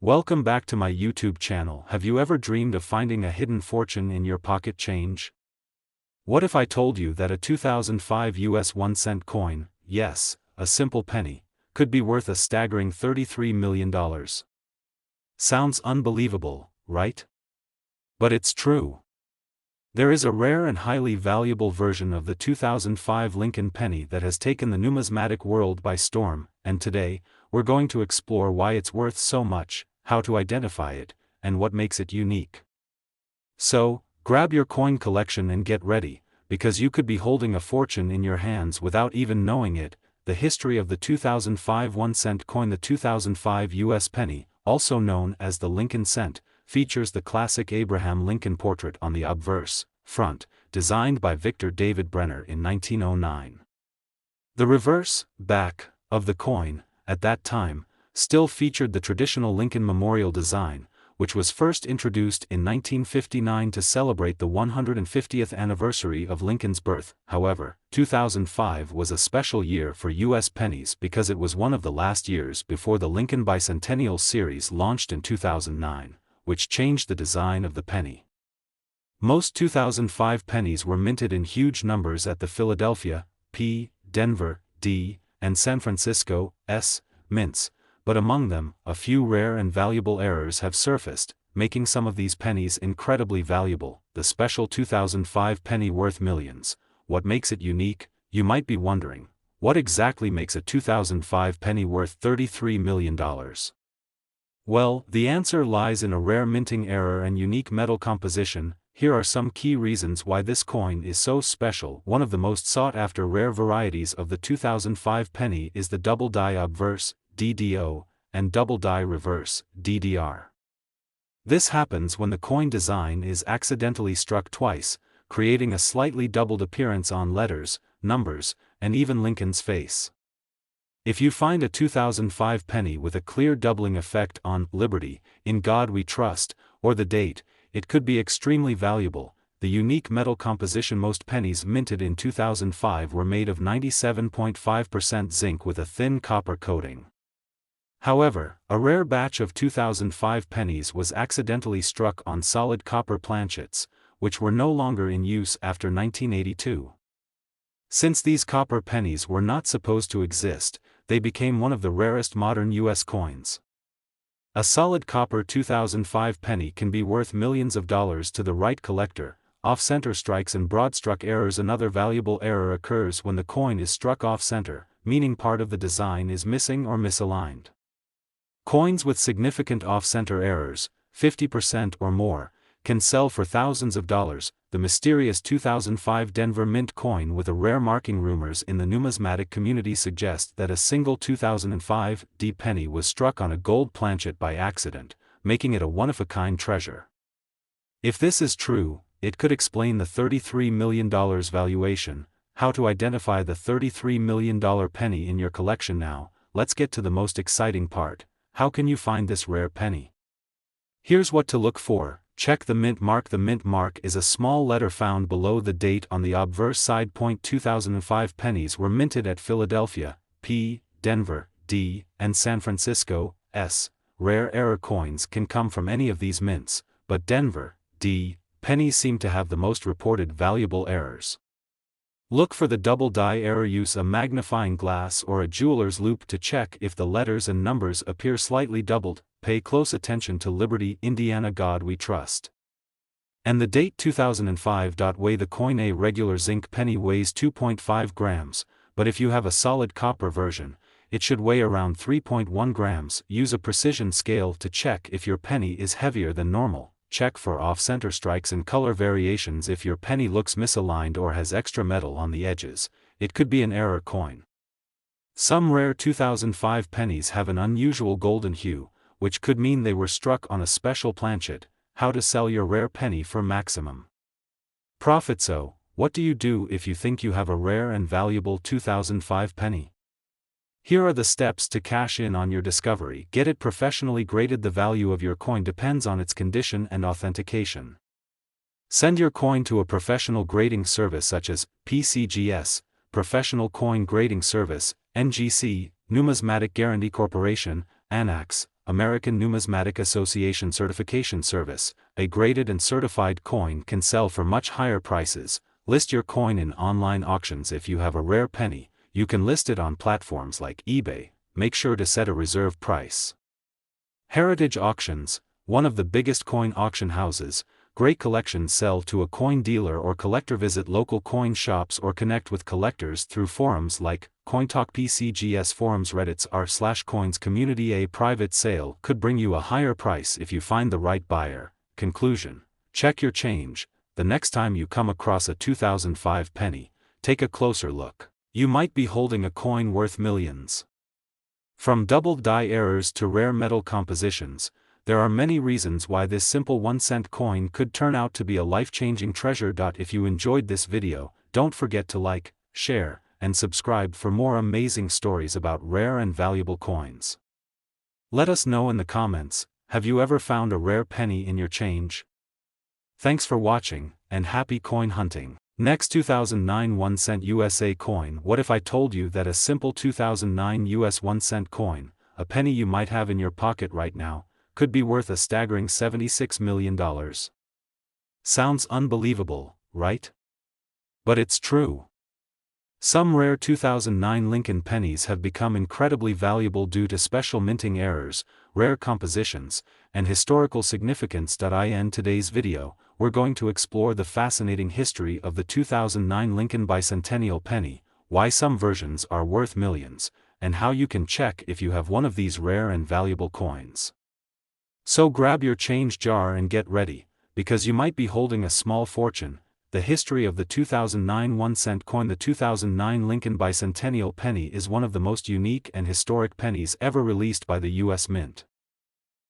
Welcome back to my YouTube channel. Have you ever dreamed of finding a hidden fortune in your pocket change? What if I told you that a 2005 US 1-cent coin, yes, a simple penny, could be worth a staggering $33 million? Sounds unbelievable, right? But it's true. There is a rare and highly valuable version of the 2005 Lincoln penny that has taken the numismatic world by storm, and today, we're going to explore why it's worth so much, how to identify it, and what makes it unique. So, grab your coin collection and get ready, because you could be holding a fortune in your hands without even knowing it. The history of the 2005 1-cent coin. The 2005 US penny, also known as the Lincoln cent, features the classic Abraham Lincoln portrait on the obverse front, designed by Victor David Brenner in 1909. The reverse back of the coin, at that time, still featured the traditional Lincoln memorial design, which was first introduced in 1959 to celebrate the 150th anniversary of Lincoln's birth. However, 2005 was a special year for U.S. pennies because it was one of the last years before the Lincoln Bicentennial Series launched in 2009, which changed the design of the penny. Most 2005 pennies were minted in huge numbers at the Philadelphia, P, Denver, D, and San Francisco, S, mints, but among them, a few rare and valuable errors have surfaced, making some of these pennies incredibly valuable. The special 2005 penny worth millions. What makes it unique? You might be wondering, what exactly makes a 2005 penny worth $33 million? Well, the answer lies in a rare minting error and unique metal composition. Here are some key reasons why this coin is so special. One of the most sought-after rare varieties of the 2005 penny is the double die obverse, DDO, and double die reverse, DDR. This happens when the coin design is accidentally struck twice, creating a slightly doubled appearance on letters, numbers, and even Lincoln's face. If you find a 2005 penny with a clear doubling effect on Liberty, In God We Trust, or the date, it could be extremely valuable. The unique metal composition. Most pennies minted in 2005 were made of 97.5% zinc with a thin copper coating. However, a rare batch of 2005 pennies was accidentally struck on solid copper planchets, which were no longer in use after 1982. Since these copper pennies were not supposed to exist, they became one of the rarest modern U.S. coins. A solid copper 2005 penny can be worth millions of dollars to the right collector. Off-center strikes and broad-struck errors. Another valuable error occurs when the coin is struck off-center, meaning part of the design is missing or misaligned. Coins with significant off-center errors, 50% or more, can sell for thousands of dollars. The mysterious 2005 Denver Mint coin with a rare marking. Rumors in the numismatic community suggest that a single 2005 D penny was struck on a gold planchet by accident, making it a one-of-a-kind treasure. If this is true, it could explain the $33 million valuation. How to identify the $33 million penny in your collection? Now, let's get to the most exciting part. How can you find this rare penny? Here's what to look for. Check the mint mark. The mint mark is a small letter found below the date on the obverse side. 2005 pennies were minted at Philadelphia, P, Denver, D, and San Francisco, S. Rare error coins can come from any of these mints, but Denver, D, pennies seem to have the most reported valuable errors. Look for the double die error. Use a magnifying glass or a jeweler's loupe to check if the letters and numbers appear slightly doubled. Pay close attention to Liberty, Indiana, God We Trust. And the date 2005. Weigh the coin. A regular zinc penny weighs 2.5 grams, but if you have a solid copper version, it should weigh around 3.1 grams. Use a precision scale to check if your penny is heavier than normal. Check for off-center strikes and color variations. If your penny looks misaligned or has extra metal on the edges, it could be an error coin. Some rare 2005 pennies have an unusual golden hue, which could mean they were struck on a special planchet. How to sell your rare penny for maximum profit? So, what do you do if you think you have a rare and valuable 2005 penny? Here are the steps to cash in on your discovery. Get it professionally graded. The value of your coin depends on its condition and authentication. Send your coin to a professional grading service such as PCGS, Professional Coin Grading Service, NGC, Numismatic Guarantee Corporation, ANAX, American Numismatic Association Certification Service. A graded and certified coin can sell for much higher prices. List your coin in online auctions. If you have a rare penny, you can list it on platforms like eBay. Make sure to set a reserve price. Heritage Auctions, one of the biggest coin auction houses. Great collections sell to a coin dealer or collector. Visit local coin shops or connect with collectors through forums like CoinTalk PCGS forums. Reddit's r/coins community. A private sale could bring you a higher price if you find the right buyer. Conclusion: check your change. The next time you come across a 2005 penny, take a closer look. You might be holding a coin worth millions. From double die errors to rare metal compositions, there are many reasons why this simple 1-cent coin could turn out to be a life-changing treasure. If you enjoyed this video, don't forget to like, share, and subscribe for more amazing stories about rare and valuable coins. Let us know in the comments, have you ever found a rare penny in your change? Thanks for watching, and happy coin hunting. Next, 2009 1-cent USA coin. What if I told you that a simple 2009 US 1-cent coin, a penny you might have in your pocket right now, could be worth a staggering $76 million? Sounds unbelievable, right? But it's true. Some rare 2009 Lincoln pennies have become incredibly valuable due to special minting errors, rare compositions, and historical significance. In today's video, we're going to explore the fascinating history of the 2009 Lincoln Bicentennial penny, why some versions are worth millions, and how you can check if you have one of these rare and valuable coins. So grab your change jar and get ready, because you might be holding a small fortune. The history of the 2009 1-cent coin. The 2009 Lincoln Bicentennial penny is one of the most unique and historic pennies ever released by the U.S. Mint.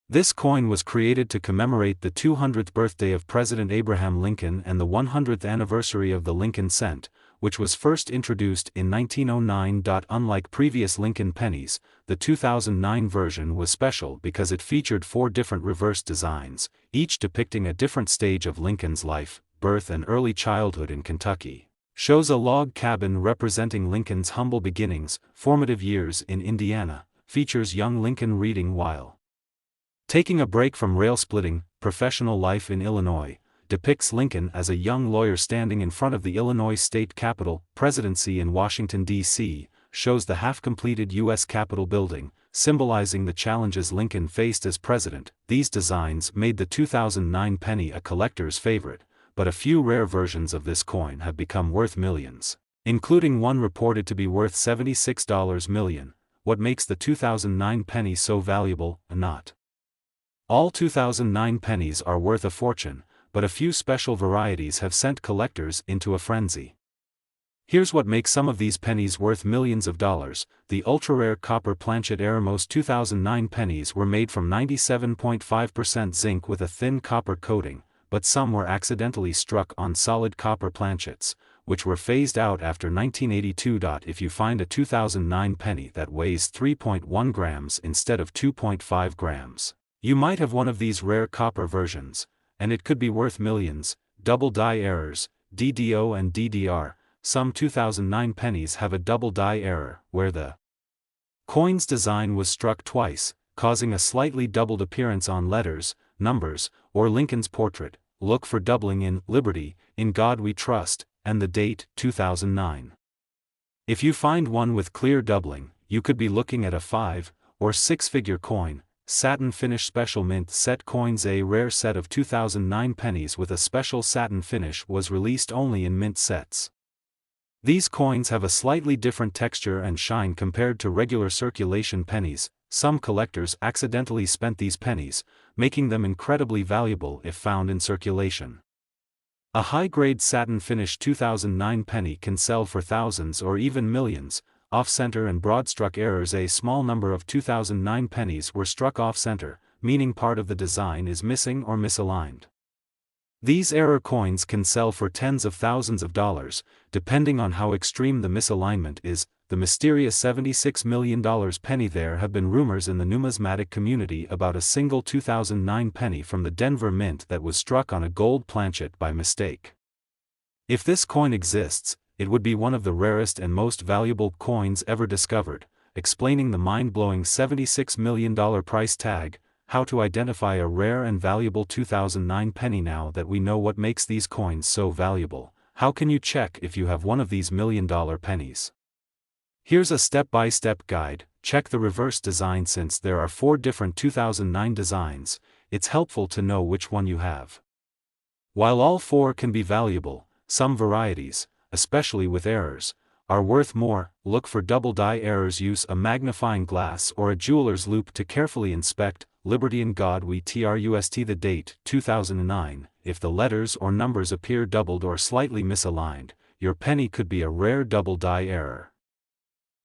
This coin was created to commemorate the 200th birthday of President Abraham Lincoln and the 100th anniversary of the Lincoln cent, which was first introduced in 1909. Unlike previous Lincoln pennies, the 2009 version was special because it featured 4 different reverse designs, each depicting a different stage of Lincoln's life, birth and early childhood in Kentucky. Shows a log cabin representing Lincoln's humble beginnings, formative years in Indiana. Features young Lincoln reading while taking a break from rail splitting, professional life in Illinois. Depicts Lincoln as a young lawyer standing in front of the Illinois State Capitol. Presidency in Washington, D.C., shows the half-completed U.S. Capitol building, symbolizing the challenges Lincoln faced as president. These designs made the 2009 penny a collector's favorite, but a few rare versions of this coin have become worth millions, including one reported to be worth $76 million. What makes the 2009 penny so valuable? Not all 2009 pennies are worth a fortune, but a few special varieties have sent collectors into a frenzy. Here's what makes some of these pennies worth millions of dollars. The ultra-rare copper planchet era. Most 2009 pennies were made from 97.5% zinc with a thin copper coating, but some were accidentally struck on solid copper planchets, which were phased out after 1982. If you find a 2009 penny that weighs 3.1 grams instead of 2.5 grams, you might have one of these rare copper versions, and it could be worth millions. Double die errors, DDO and DDR. Some 2009 pennies have a double die error, where the coin's design was struck twice, causing a slightly doubled appearance on letters, numbers, or Lincoln's portrait. Look for doubling in Liberty, In God We Trust, and the date, 2009. If you find one with clear doubling, you could be looking at a 5 or 6-figure coin. Satin finish special mint set coins. A rare set of 2009 pennies with a special satin finish was released only in mint sets. These coins have a slightly different texture and shine compared to regular circulation pennies. Some collectors accidentally spent these pennies, making them incredibly valuable if found in circulation. A high-grade satin finish 2009 penny can sell for thousands or even millions. Off-center and broad-struck errors. A small number of 2009 pennies were struck off-center, meaning part of the design is missing or misaligned. These error coins can sell for tens of thousands of dollars, depending on how extreme the misalignment is. The mysterious $76 million penny. There have been rumors in the numismatic community about a single 2009 penny from the Denver Mint that was struck on a gold planchet by mistake. If this coin exists, it would be one of the rarest and most valuable coins ever discovered. explaining the mind-blowing $76 million price tag, how to identify a rare and valuable 2009 penny. Now that we know what makes these coins so valuable, how can you check if you have one of these million-dollar pennies? Here's a step-by-step guide. Check the reverse design. Since there are 4 different 2009 designs, it's helpful to know which one you have. While all 4 can be valuable, some varieties, especially with errors, are worth more. Look for double die errors. Use a magnifying glass or a jeweler's loupe to carefully inspect. Liberty and God We Trust the date, 2009. If the letters or numbers appear doubled or slightly misaligned, your penny could be a rare double die error.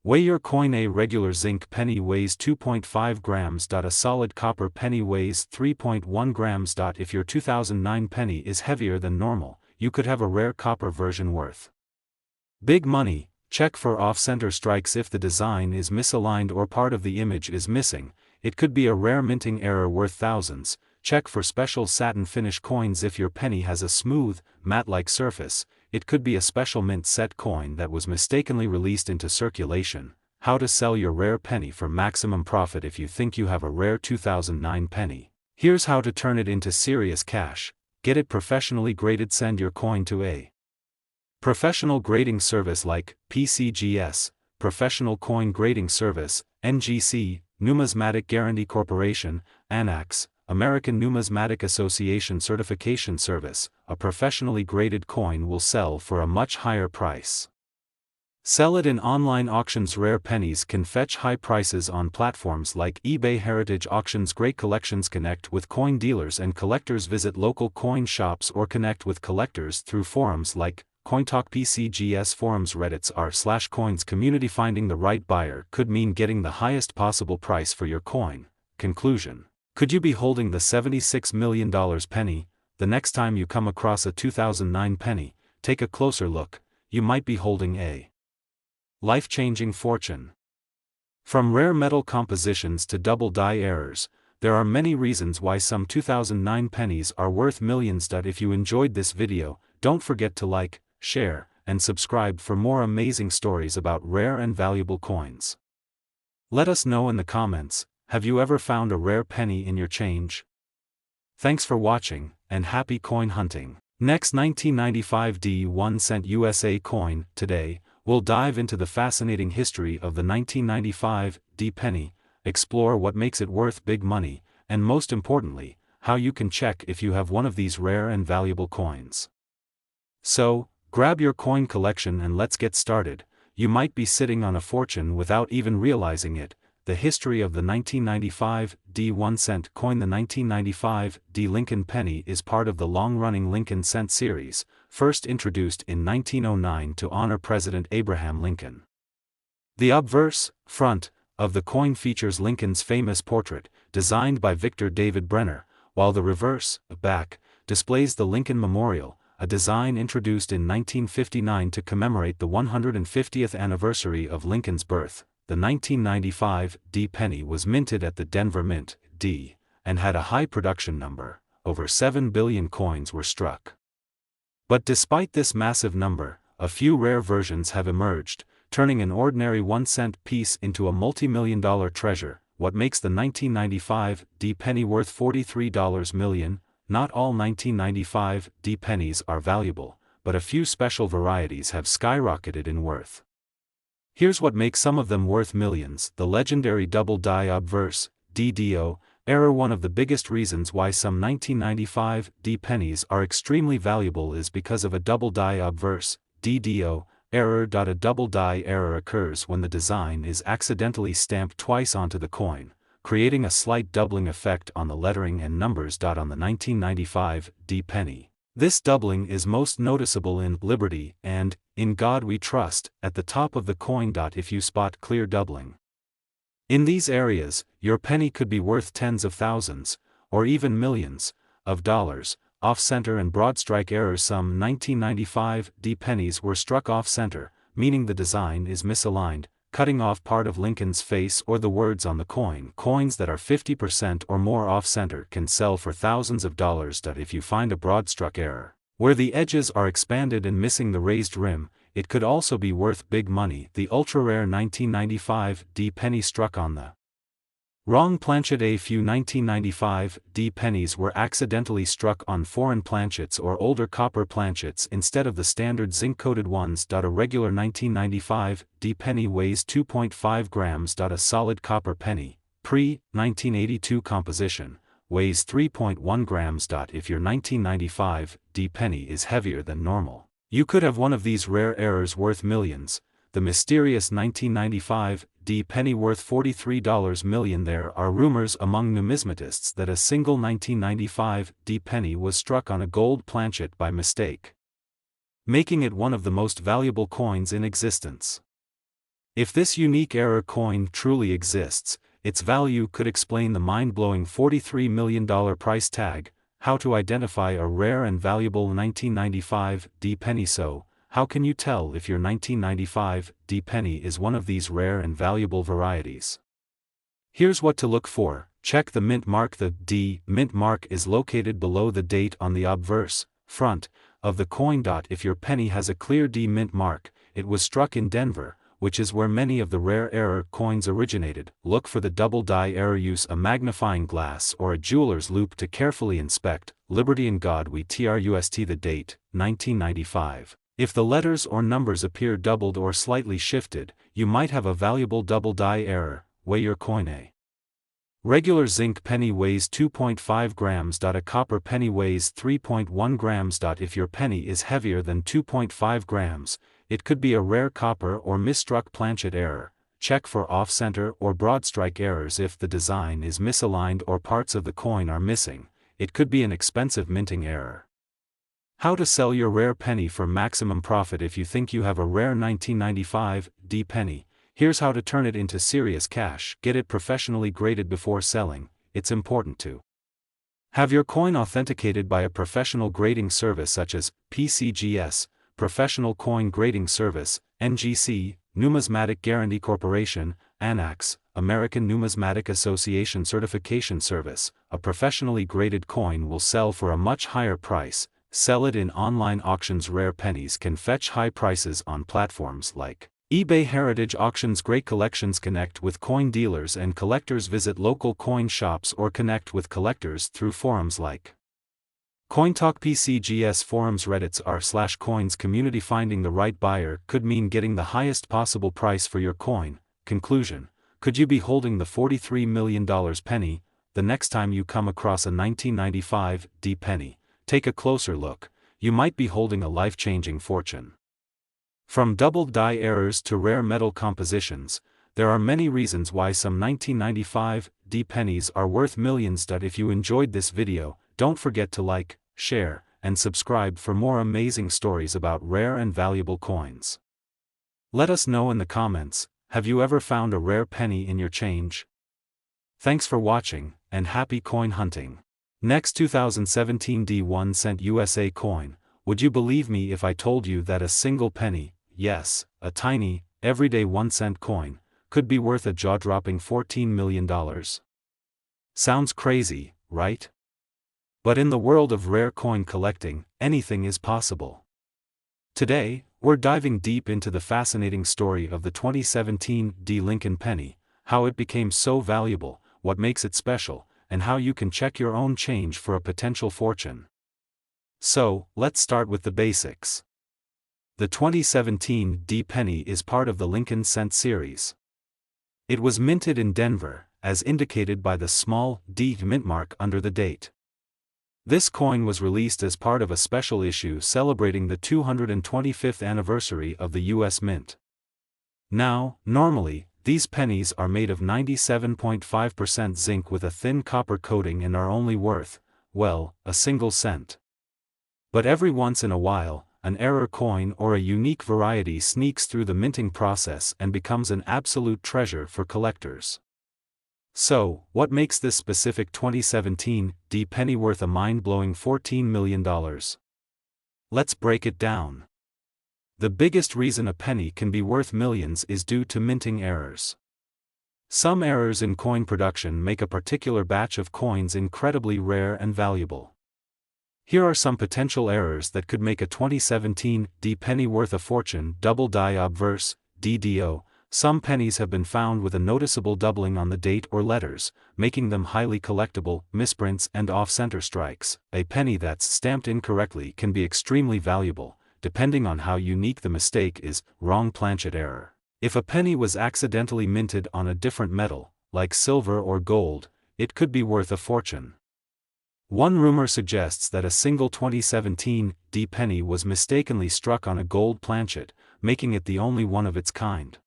Weigh your coin. A regular zinc penny weighs 2.5 grams. A solid copper penny weighs 3.1 grams. If your 2009 penny is heavier than normal, you could have a rare copper version worth big money. Check for off-center strikes. If the design is misaligned or part of the image is missing, it could be a rare minting error worth thousands. Check for special satin finish coins. If your penny has a smooth, matte-like surface, it could be a special mint set coin that was mistakenly released into circulation. How to sell your rare penny for maximum profit. If you think you have a rare 2009 penny, here's how to turn it into serious cash. Get it professionally graded. Send your coin to a professional grading service like PCGS, Professional Coin Grading Service, NGC, Numismatic Guarantee Corporation, ANAX, American Numismatic Association Certification Service. A professionally graded coin will sell for a much higher price. Sell it in online auctions. Rare pennies can fetch high prices on platforms like eBay. Heritage Auctions. Great collections. Connect with coin dealers and collectors. Visit local coin shops or connect with collectors through forums like CoinTalk. PCGS forums. Reddit's r/coins community. Finding the right buyer could mean getting the highest possible price for your coin. Conclusion: could you be holding the $76 million penny? The next time you come across a 2009 penny, take a closer look. You might be holding a life-changing fortune. From rare metal compositions to double die errors, there are many reasons why some 2009 pennies are worth millions. If you enjoyed this video, don't forget to like, share, and subscribe for more amazing stories about rare and valuable coins. Let us know in the comments, have you ever found a rare penny in your change? Thanks for watching, and happy coin hunting. Next, 1995 D1 cent USA coin. Today, we'll dive into the fascinating history of the 1995 D penny, explore what makes it worth big money, and most importantly, how you can check if you have one of these rare and valuable coins. So, grab your coin collection and let's get started. You might be sitting on a fortune without even realizing it. The history of the 1995 D1 cent coin. The 1995 D Lincoln penny is part of the long-running Lincoln cent series, first introduced in 1909 to honor President Abraham Lincoln. The obverse, front, of the coin features Lincoln's famous portrait, designed by Victor David Brenner, while the reverse, back, displays the Lincoln Memorial, a design introduced in 1959 to commemorate the 150th anniversary of Lincoln's birth. The 1995 D penny was minted at the Denver Mint, D, and had a high production number. Over 7 billion coins were struck. But despite this massive number, a few rare versions have emerged, turning an ordinary 1-cent piece into a multi-million-dollar treasure. What makes the 1995 D penny worth $43 million? Not all 1995 D pennies are valuable, but a few special varieties have skyrocketed in worth. Here's what makes some of them worth millions. The legendary double die obverse, DDO, error. One of the biggest reasons why some 1995 D pennies are extremely valuable is because of a double die obverse, DDO, error. A double die error occurs when the design is accidentally stamped twice onto the coin, creating a slight doubling effect on the lettering and numbers. On the 1995 D penny, this doubling is most noticeable in Liberty and In God We Trust at the top of the coin. If you spot clear doubling in these areas, your penny could be worth tens of thousands, or even millions, of dollars. Off-center and broad strike errors. Some 1995 D pennies were struck off-center, meaning the design is misaligned, cutting off part of Lincoln's face or the words on the coin. Coins that are 50% or more off-center can sell for thousands of dollars. If you find a broad struck error, where the edges are expanded and missing the raised rim, it could also be worth big money. The ultra-rare 1995 D penny struck on the wrong planchet. A few 1995 D pennies were accidentally struck on foreign planchets or older copper planchets instead of the standard zinc-coated ones. A regular 1995 D penny weighs 2.5 grams. A solid copper penny, pre-1982 composition, weighs 3.1 grams. If your 1995 D penny is heavier than normal, you could have one of these rare errors worth millions. The mysterious 1995 D penny worth $43 million. There are rumors among numismatists that a single 1995 D penny was struck on a gold planchet by mistake, making it one of the most valuable coins in existence. If this unique error coin truly exists, its value could explain the mind-blowing $43 million price tag. How to identify a rare and valuable 1995 D penny? So, how can you tell if your 1995 D penny is one of these rare and valuable varieties? Here's what to look for. Check the mint mark. The D mint mark is located below the date on the obverse front of the coin. If your penny has a clear D mint mark, it was struck in Denver, which is where many of the rare error coins originated. Look for the double die error. Use a magnifying glass or a jeweler's loupe to carefully inspect. Liberty and God We Trust. The date, 1995. If the letters or numbers appear doubled or slightly shifted, you might have a valuable double die error. Weigh your coin. A regular zinc penny weighs 2.5 grams. A copper penny weighs 3.1 grams. If your penny is heavier than 2.5 grams, it could be a rare copper or misstruck planchet error. Check for off-center or broad strike errors. If the design is misaligned or parts of the coin are missing, it could be an expensive minting error. How to sell your rare penny for maximum profit? If you think you have a rare 1995 D penny, here's how to turn it into serious cash. Get it professionally graded before selling. It's important to have your coin authenticated by a professional grading service such as PCGS, Professional Coin Grading Service, NGC, Numismatic Guarantee Corporation, ANAX, American Numismatic Association Certification Service. A professionally graded coin will sell for a much higher price. Sell it in online auctions. Rare pennies can fetch high prices on platforms like eBay. Heritage Auctions. Great collections. Connect with coin dealers and collectors. Visit local coin shops or connect with collectors through forums like CoinTalk. PCGS forums. Reddit's r/coins community. Finding the right buyer could mean getting the highest possible price for your coin. Conclusion: could you be holding the $43 million penny? The next time you come across a 1995 D penny, take a closer look. You might be holding a life-changing fortune. From double die errors to rare metal compositions, there are many reasons why some 1995 D pennies are worth millions. If you enjoyed this video, don't forget to like, share, and subscribe for more amazing stories about rare and valuable coins. Let us know in the comments, have you ever found a rare penny in your change? Thanks for watching, and happy coin hunting. Next 2017 D 1 cent USA coin. Would you believe me if I told you that a single penny, yes, a tiny, everyday 1 cent coin, could be worth a jaw-dropping $14 million? Sounds crazy, right? But in the world of rare coin collecting, anything is possible. Today, we're diving deep into the fascinating story of the 2017 D Lincoln penny, how it became so valuable, what makes it special, and how you can check your own change for a potential fortune. So, let's start with the basics. The 2017 D penny is part of the Lincoln Cent series. It was minted in Denver, as indicated by the small D mint mark under the date. This coin was released as part of a special issue celebrating the 225th anniversary of the U.S. Mint. Now, normally, these pennies are made of 97.5% zinc with a thin copper coating and are only worth, well, a single cent. But every once in a while, an error coin or a unique variety sneaks through the minting process and becomes an absolute treasure for collectors. So, what makes this specific 2017 D penny worth a mind-blowing $14 million? Let's break it down. The biggest reason a penny can be worth millions is due to minting errors. Some errors in coin production make a particular batch of coins incredibly rare and valuable. Here are some potential errors that could make a 2017 D penny worth a fortune. Double die obverse, DDO. Some pennies have been found with a noticeable doubling on the date or letters, making them highly collectible. Misprints and off-center strikes. A penny that's stamped incorrectly can be extremely valuable, depending on how unique the mistake is. Wrong planchet error. If a penny was accidentally minted on a different metal, like silver or gold, it could be worth a fortune. One rumor suggests that a single 2017 D penny was mistakenly struck on a gold planchet, making it the only one of its kind.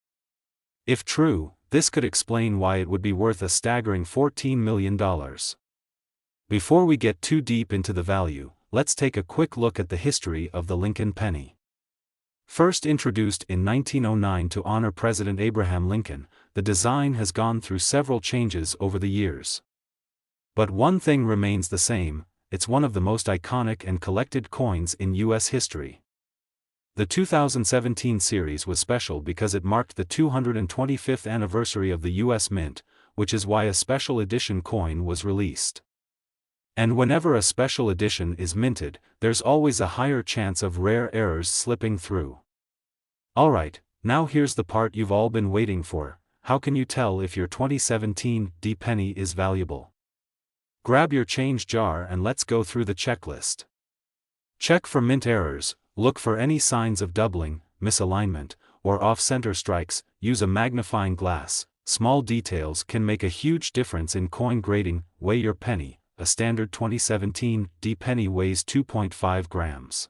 If true, this could explain why it would be worth a staggering $14 million. Before we get too deep into the value, let's take a quick look at the history of the Lincoln penny. First introduced in 1909 to honor President Abraham Lincoln, the design has gone through several changes over the years. But one thing remains the same: it's one of the most iconic and collected coins in U.S. history. The 2017 series was special because it marked the 225th anniversary of the U.S. Mint, which is why a special edition coin was released. And whenever a special edition is minted, there's always a higher chance of rare errors slipping through. Alright, now here's the part you've all been waiting for: how can you tell if your 2017 D penny is valuable? Grab your change jar and let's go through the checklist. Check for mint errors, look for any signs of doubling, misalignment, or off-center strikes. Use a magnifying glass. Small details can make a huge difference in coin grading. Weigh your penny. A standard 2017 D penny weighs 2.5 grams.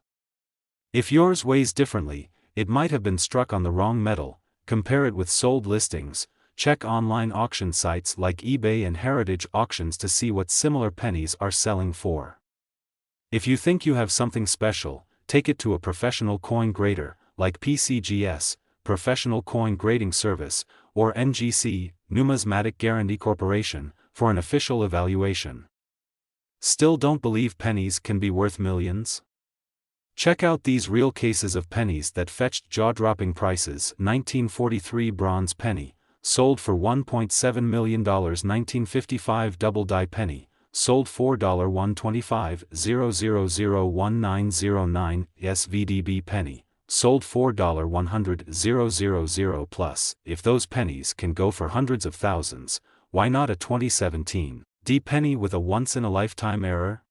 If yours weighs differently, it might have been struck on the wrong metal. Compare it with sold listings. Check online auction sites like eBay and Heritage Auctions to see what similar pennies are selling for. If you think you have something special, take it to a professional coin grader, like PCGS, Professional Coin Grading Service, or NGC, Numismatic Guarantee Corporation, for an official evaluation. Still don't believe pennies can be worth millions? Check out these real cases of pennies that fetched jaw-dropping prices. 1943 bronze penny, sold for $1.7 million. 1955 double die penny, sold $4.125. 0001909 SVDB penny, sold $4.100. 000 plus. If those pennies can go for hundreds of thousands, why not a 2017 D penny with a once-in-a-lifetime error?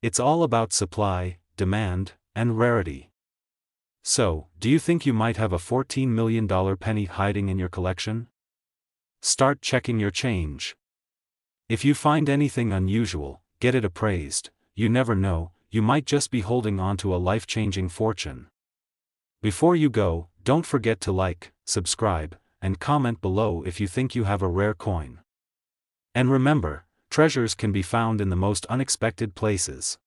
It's all about supply, demand, and rarity. So, do you think you might have a $14 million penny hiding in your collection? Start checking your change. If you find anything unusual, get it appraised. You never know, you might just be holding on to a life-changing fortune. Before you go, don't forget to like, subscribe, and comment below if you think you have a rare coin. And remember, treasures can be found in the most unexpected places.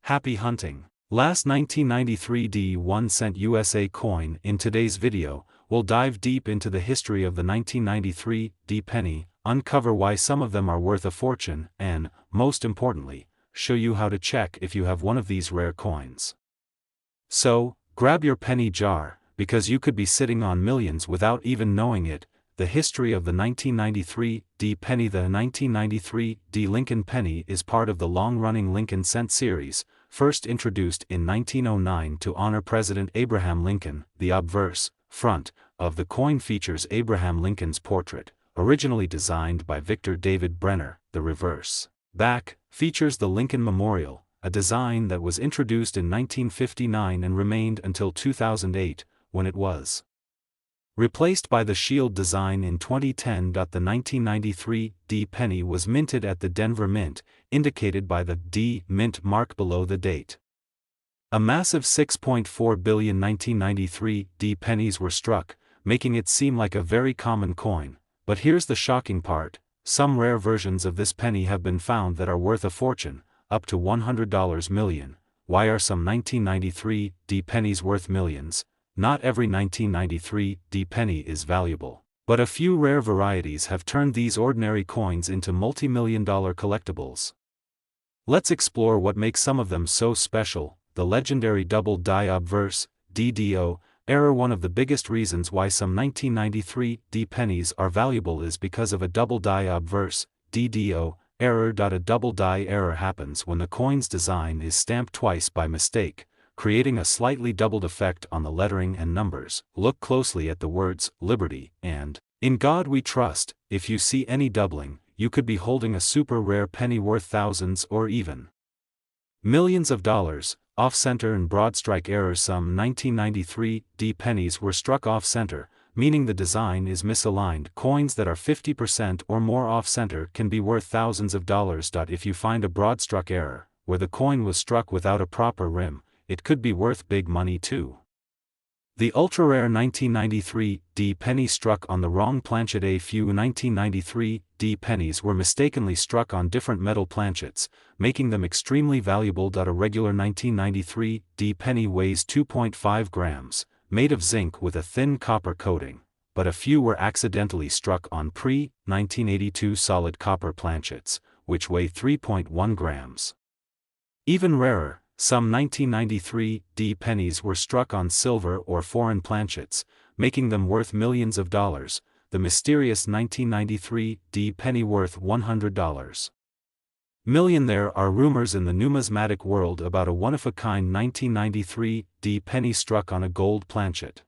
Happy hunting! Last 1993 D 1 cent USA coin. In today's video, we'll dive deep into the history of the 1993 D penny, uncover why some of them are worth a fortune, and, most importantly, show you how to check if you have one of these rare coins. So, grab your penny jar, because you could be sitting on millions without even knowing it. The history of the 1993 D penny. The 1993 D Lincoln penny is part of the long-running Lincoln cent series, first introduced in 1909 to honor President Abraham Lincoln. The obverse, front, of the coin features Abraham Lincoln's portrait, originally designed by Victor David Brenner. The reverse, back, features the Lincoln Memorial, a design that was introduced in 1959 and remained until 2008, when it was replaced by the shield design in 2010. The 1993 D penny was minted at the Denver Mint, indicated by the D Mint mark below the date. A massive 6.4 billion 1993 D pennies were struck, making it seem like a very common coin. But here's the shocking part: some rare versions of this penny have been found that are worth a fortune, up to $100 million. Why are some 1993 D pennies worth millions? Not every 1993 D penny is valuable, but a few rare varieties have turned these ordinary coins into multi-million-dollar collectibles. Let's explore what makes some of them so special. The legendary double die obverse, DDO, error. One of the biggest reasons why some 1993 D pennies are valuable is because of a double die obverse, DDO, Error. A double die error happens when the coin's design is stamped twice by mistake, creating a slightly doubled effect on the lettering and numbers. Look closely at the words "Liberty" and "In God We Trust." If you see any doubling, you could be holding a super rare penny worth thousands or even millions of dollars. Off-center and broad strike errors. Some 1993 D pennies were struck off-center, meaning the design is misaligned. Coins that are 50% or more off-center can be worth thousands of dollars. If you find a broad struck error, where the coin was struck without a proper rim, it could be worth big money too. The ultra-rare 1993 D penny struck on the wrong planchet. A few 1993 D pennies were mistakenly struck on different metal planchets, making them extremely valuable. A regular 1993 D penny weighs 2.5 grams, made of zinc with a thin copper coating, but a few were accidentally struck on pre-1982 solid copper planchets, which weigh 3.1 grams. Even rarer, some 1993 D pennies were struck on silver or foreign planchets, making them worth millions of dollars. The mysterious 1993 D penny worth $100 million. There are rumors in the numismatic world about a one-of-a-kind 1993 D penny struck on a gold planchet.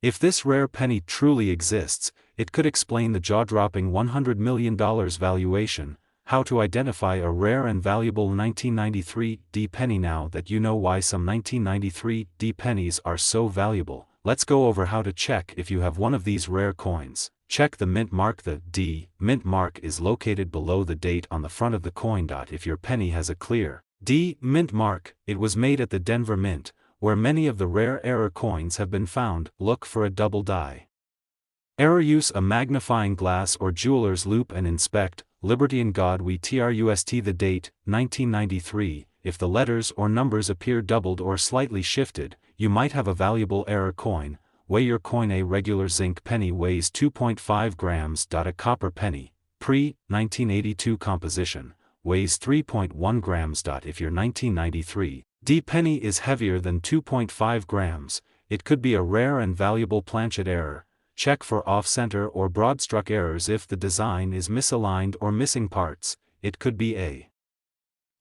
If this rare penny truly exists, it could explain the jaw-dropping $100 million valuation. How to identify a rare and valuable 1993 D penny. Now that you know why some 1993 D pennies are so valuable, let's go over how to check if you have one of these rare coins. Check the mint mark. The D mint mark is located below the date on the front of the coin. If your penny has a clear D mint mark, it was made at the Denver Mint, where many of the rare error coins have been found. Look for a double die error. Use a magnifying glass or jeweler's loupe and inspect. Liberty. In God We Trust. The date, 1993. If the letters or numbers appear doubled or slightly shifted, you might have a valuable error coin. Weigh your coin. A regular zinc penny weighs 2.5 grams. A copper penny, pre-1982 composition, weighs 3.1 grams. If your 1993 D penny is heavier than 2.5 grams, it could be a rare and valuable planchet error. Check for off-center or broad-struck errors. If the design is misaligned or missing parts, it could be a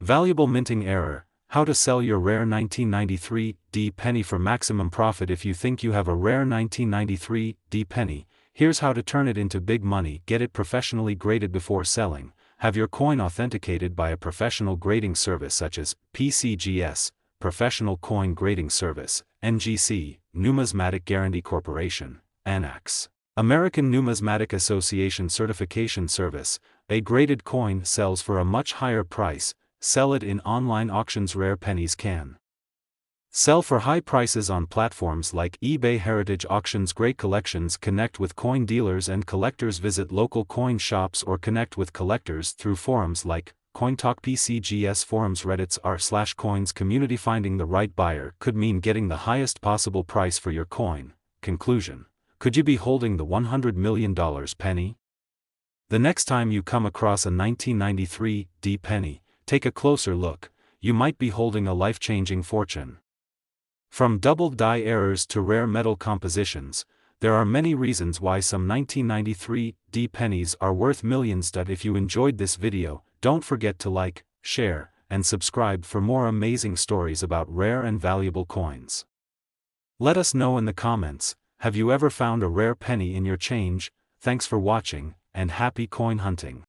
valuable minting error. How to sell your rare 1993 D penny for maximum profit. If you think you have a rare 1993 D penny, here's how to turn it into big money. Get it professionally graded before selling. Have your coin authenticated by a professional grading service such as PCGS, Professional Coin Grading Service, NGC, Numismatic Guarantee Corporation, ANAX, American Numismatic Association Certification Service. A graded coin sells for a much higher price. Sell it in online auctions. Rare pennies can sell for high prices on platforms like eBay. Heritage Auctions. Great collections. Connect with coin dealers and collectors. Visit local coin shops or connect with collectors through forums like CoinTalk. PCGS forums. Reddit's r/coins community. Finding the right buyer could mean getting the highest possible price for your coin. Conclusion: could you be holding the $100 million penny? The next time you come across a 1993 D penny, take a closer look. You might be holding a life-changing fortune. From double die errors to rare metal compositions, there are many reasons why some 1993 D pennies are worth millions. If you enjoyed this video, don't forget to like, share, and subscribe for more amazing stories about rare and valuable coins. Let us know in the comments, have you ever found a rare penny in your change? Thanks for watching, and happy coin hunting.